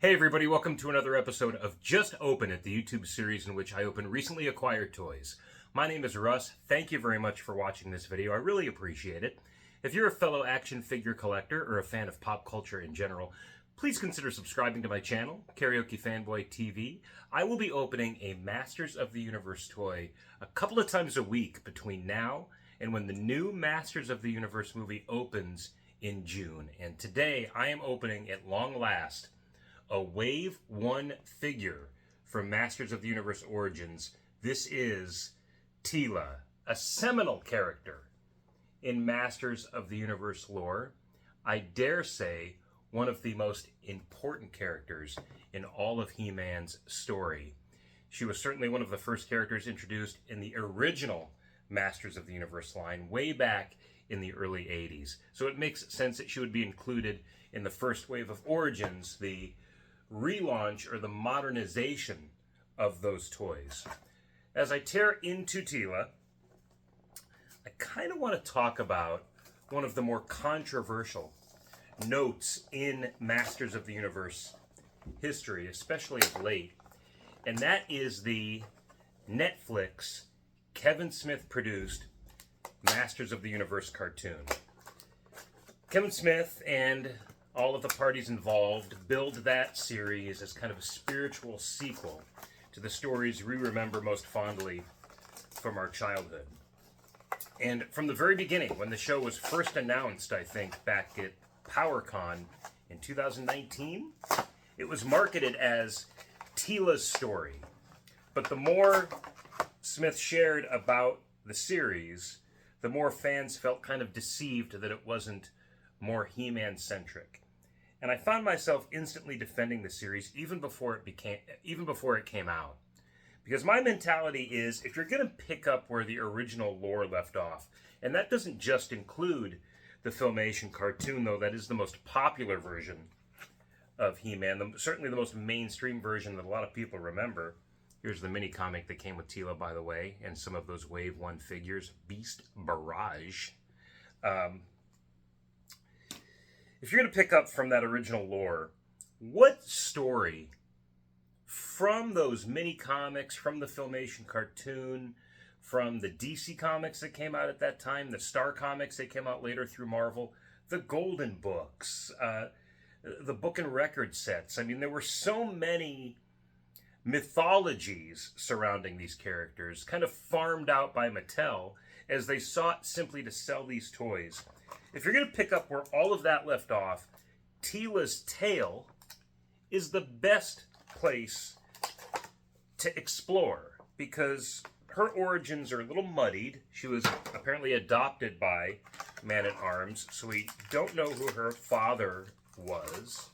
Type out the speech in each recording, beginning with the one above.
Hey everybody, welcome to another episode of Just Open It, the YouTube series in which I open recently acquired toys. My name is Russ. Thank you very much for watching this video. I really appreciate it. If you're a fellow action figure collector or a fan of pop culture in general, please consider subscribing to my channel, Karaoke Fanboy TV. I will be opening a Masters of the Universe toy a couple of times a week between now and when the new Masters of the Universe movie opens in June. And today I am opening, at long last, a Wave 1 figure from Masters of the Universe Origins. This is Teela, a seminal character in Masters of the Universe lore. I dare say one of the most important characters in all of He-Man's story. She was certainly one of the first characters introduced in the original Masters of the Universe line way back in the early 80s. So it makes sense that she would be included in the first wave of Origins, the relaunch or the modernization of those toys. As I tear into Teela, I kind of want to talk about one of the more controversial notes in Masters of the Universe history, especially of late, and that is the Netflix Kevin Smith produced Masters of the Universe cartoon. Kevin Smith and all of the parties involved build that series as kind of a spiritual sequel to the stories we remember most fondly from our childhood. And from the very beginning, when the show was first announced, I think, back at PowerCon in 2019, it was marketed as Teela's story. But the more Smith shared about the series, the more fans felt kind of deceived that it wasn't more He-Man centric. And I found myself instantly defending the series even before it came out. Because my mentality is, if you're going to pick up where the original lore left off, and that doesn't just include the Filmation cartoon, though that is the most popular version of He-Man, certainly the most mainstream version that a lot of people remember. Here's the mini comic that came with Teela, by the way, and some of those Wave 1 figures, Beast Barrage. If you're going to pick up from that original lore, what story from those mini comics, from the Filmation cartoon, from the DC comics that came out at that time, the Star comics that came out later through Marvel, the Golden Books, the book and record sets. I mean, there were so many mythologies surrounding these characters, kind of farmed out by Mattel as they sought simply to sell these toys. If you're going to pick up where all of that left off, Teela's tale is the best place to explore because her origins are a little muddied. She was apparently adopted by Man-at-Arms, so we don't know who her father was.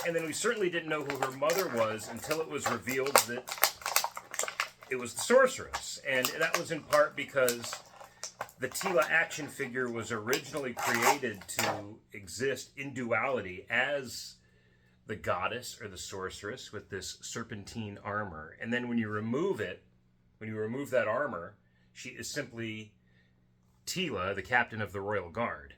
And then we certainly didn't know who her mother was until it was revealed that it was the Sorceress. And that was in part because the Teela action figure was originally created to exist in duality as the goddess or the sorceress with this serpentine armor. And then when you remove that armor, she is simply Teela, the captain of the Royal Guard.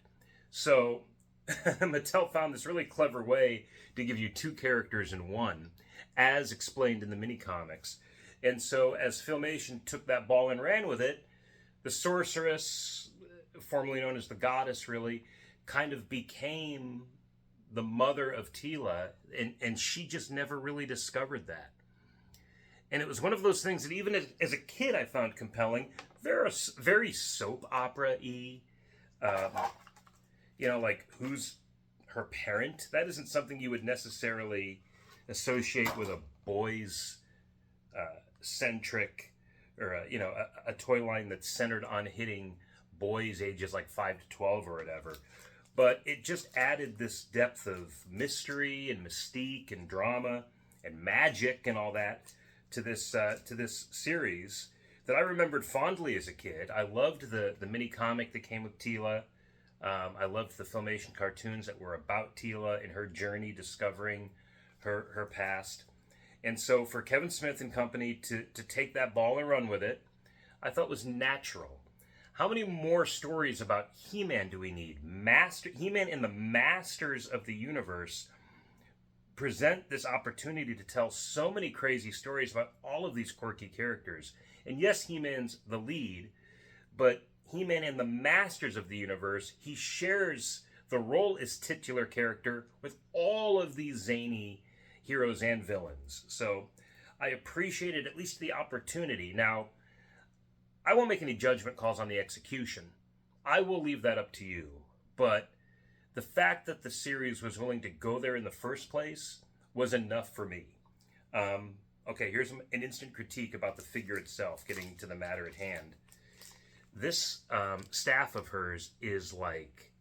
So Mattel found this really clever way to give you two characters in one, as explained in the mini comics. And so as Filmation took that ball and ran with it, the sorceress, formerly known as the goddess, really kind of became the mother of Teela, and she just never really discovered that. And it was one of those things that even as a kid I found compelling. Very soap opera-y, like who's her parent? That isn't something you would necessarily associate with a boys centric or a toy line that's centered on hitting boys ages like 5 to 12 or whatever. But it just added this depth of mystery and mystique and drama and magic and all that to this series that I remembered fondly as a kid. I loved the mini comic that came with Teela. I loved the Filmation cartoons that were about Teela and her journey discovering her past. And so for Kevin Smith and company to take that ball and run with it, I thought was natural. How many more stories about He-Man do we need? He-Man and the Masters of the Universe present this opportunity to tell so many crazy stories about all of these quirky characters. And yes, He-Man's the lead, but He-Man and the Masters of the Universe, he shares the role as titular character with all of these zany heroes and villains. So I appreciated at least the opportunity. Now, I won't make any judgment calls on the execution. I will leave that up to you. But the fact that the series was willing to go there in the first place was enough for me. Okay, here's an instant critique about the figure itself, getting to the matter at hand. This staff of hers is like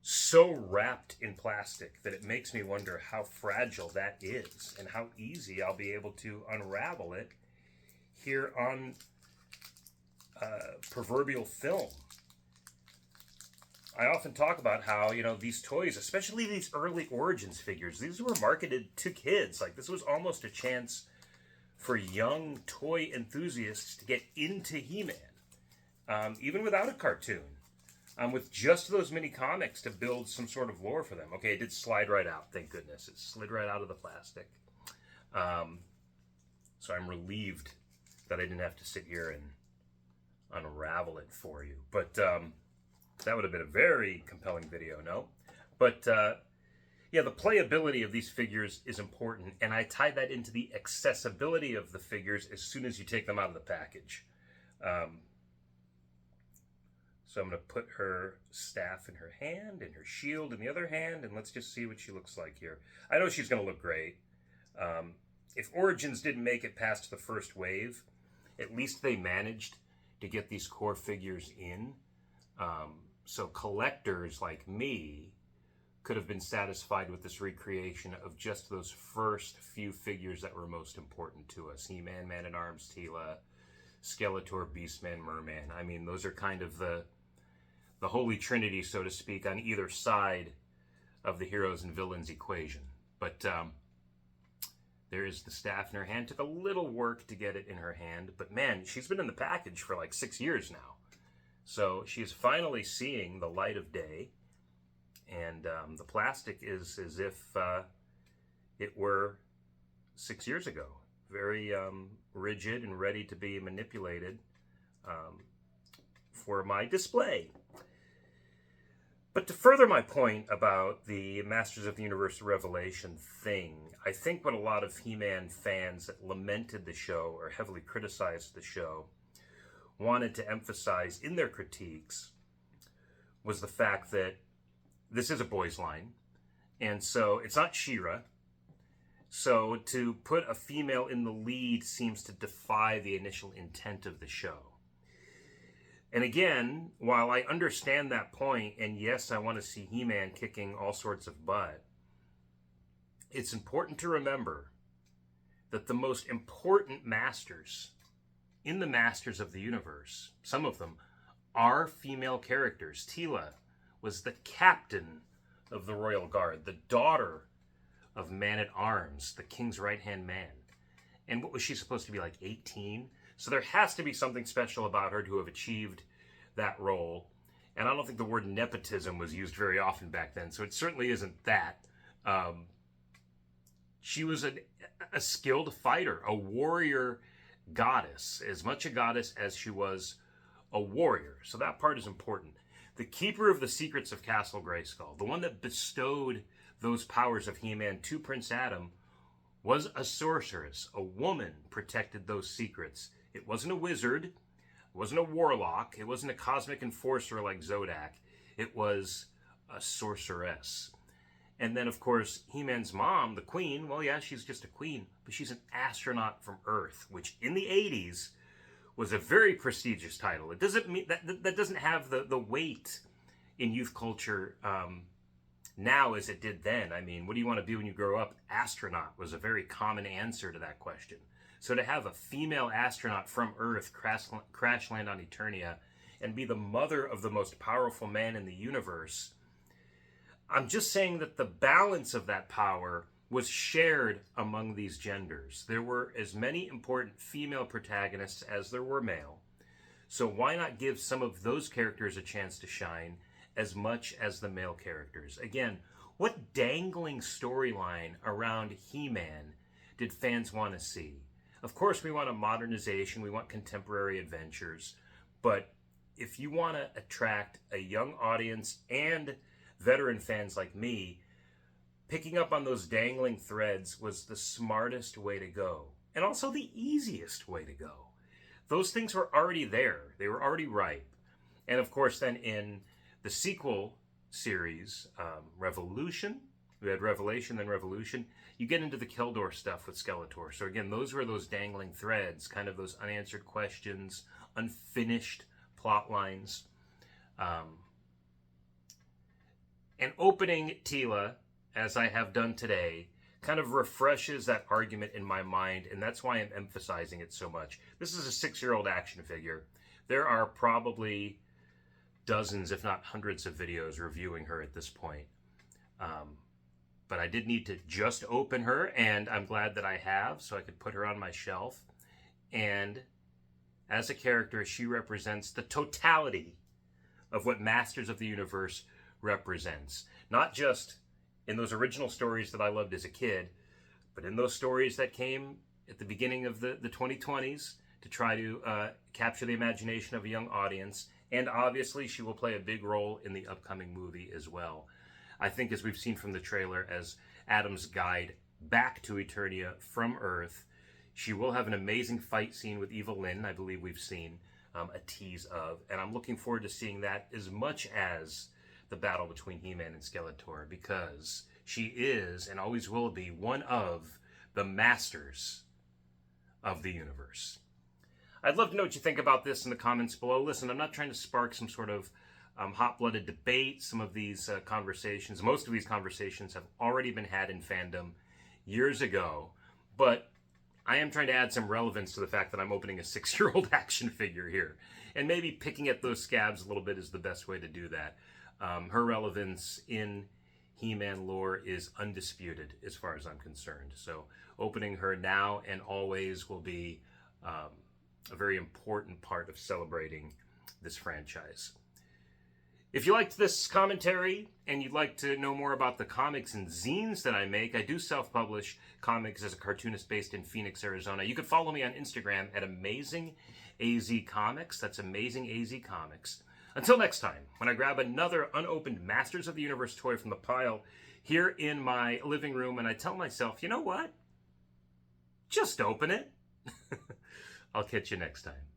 so wrapped in plastic that it makes me wonder how fragile that is and how easy I'll be able to unravel it here on proverbial film. I often talk about how, you know, these toys, especially these early Origins figures, these were marketed to kids. Like, this was almost a chance for young toy enthusiasts to get into He-Man, even without a cartoon, with just those mini comics to build some sort of lore for them. Okay, it did slide right out, thank goodness. It slid right out of the plastic. So I'm relieved that I didn't have to sit here and unravel it for you. But that would have been a very compelling video, no? But yeah, the playability of these figures is important, and I tie that into the accessibility of the figures as soon as you take them out of the package. So I'm going to put her staff in her hand and her shield in the other hand, and let's just see what she looks like here. I know she's going to look great. If Origins didn't make it past the first wave, at least they managed to get these core figures in. So collectors like me could have been satisfied with this recreation of just those first few figures that were most important to us. He-Man, Man-at-Arms, Teela, Skeletor, Beastman, Merman. I mean, those are kind of the holy trinity, so to speak, on either side of the heroes and villains equation. But there is the staff in her hand. Took a little work to get it in her hand, but man, she's been in the package for like 6 years now. So she's finally seeing the light of day, and the plastic is as if it were 6 years ago. Very rigid and ready to be manipulated for my display. But to further my point about the Masters of the Universe Revelation thing, I think what a lot of He-Man fans that lamented the show or heavily criticized the show wanted to emphasize in their critiques was the fact that this is a boys' line, and so it's not She-Ra. So to put a female in the lead seems to defy the initial intent of the show. And again, while I understand that point, and yes, I want to see He-Man kicking all sorts of butt, it's important to remember that the most important masters in the Masters of the Universe, some of them, are female characters. Teela was the captain of the Royal Guard, the daughter of Man-at-Arms, the king's right-hand man. And what was she supposed to be, like 18? So there has to be something special about her to have achieved that role. And I don't think the word nepotism was used very often back then, so it certainly isn't that. She was a skilled fighter, a warrior goddess, as much a goddess as she was a warrior. So that part is important. The keeper of the secrets of Castle Grayskull, the one that bestowed those powers of He-Man to Prince Adam, was a sorceress. A woman protected those secrets. It wasn't a wizard. It wasn't a warlock. It wasn't a cosmic enforcer like Zodak. It was a sorceress. And then, of course, He-Man's mom, the queen, well, yeah, she's just a queen, but she's an astronaut from Earth, which in the 80s was a very prestigious title. It doesn't mean that doesn't have the weight in youth culture now as it did then. I mean, what do you want to be when you grow up? Astronaut was a very common answer to that question. So to have a female astronaut from Earth crash land on Eternia and be the mother of the most powerful man in the universe, I'm just saying that the balance of that power was shared among these genders. There were as many important female protagonists as there were male. So why not give some of those characters a chance to shine as much as the male characters? Again, What dangling storyline around He-Man did fans want to see? Of course, we want a modernization, we want contemporary adventures, but if you want to attract a young audience and veteran fans like me, picking up on those dangling threads was the smartest way to go, and also the easiest way to go. Those things were already there. They were already ripe. And of course, then in the sequel series, Revolution, we had Revelation, then Revolution, you get into the Keldor stuff with Skeletor. So again, those were those dangling threads, kind of those unanswered questions, unfinished plot lines. And opening Teela, as I have done today, kind of refreshes that argument in my mind, and that's why I'm emphasizing it so much. This is a 6-year-old action figure. There are probably dozens, if not hundreds of videos reviewing her at this point. But I did need to just open her, and I'm glad that I have, so I could put her on my shelf. And as a character, she represents the totality of what Masters of the Universe represents. Not just in those original stories that I loved as a kid, but in those stories that came at the beginning of the 2020s to try to capture the imagination of a young audience. And obviously, she will play a big role in the upcoming movie as well. I think, as we've seen from the trailer, as Adam's guide back to Eternia from Earth, she will have an amazing fight scene with Eva Lynn, I believe we've seen a tease of. And I'm looking forward to seeing that as much as the battle between He-Man and Skeletor, because she is, and always will be, one of the masters of the universe. I'd love to know what you think about this in the comments below. Listen, I'm not trying to spark some sort of hot-blooded debate. Some of these conversations, most of these conversations have already been had in fandom years ago, but I am trying to add some relevance to the fact that I'm opening a 6-year-old action figure here. And maybe picking at those scabs a little bit is the best way to do that. Her relevance in He-Man lore is undisputed as far as I'm concerned. So opening her now and always will be a very important part of celebrating this franchise. If you liked this commentary and you'd like to know more about the comics and zines that I make, I do self-publish comics as a cartoonist based in Phoenix, Arizona. You can follow me on Instagram at AmazingAZComics. That's AmazingAZComics. Until next time, when I grab another unopened Masters of the Universe toy from the pile here in my living room and I tell myself, you know what? Just open it. I'll catch you next time.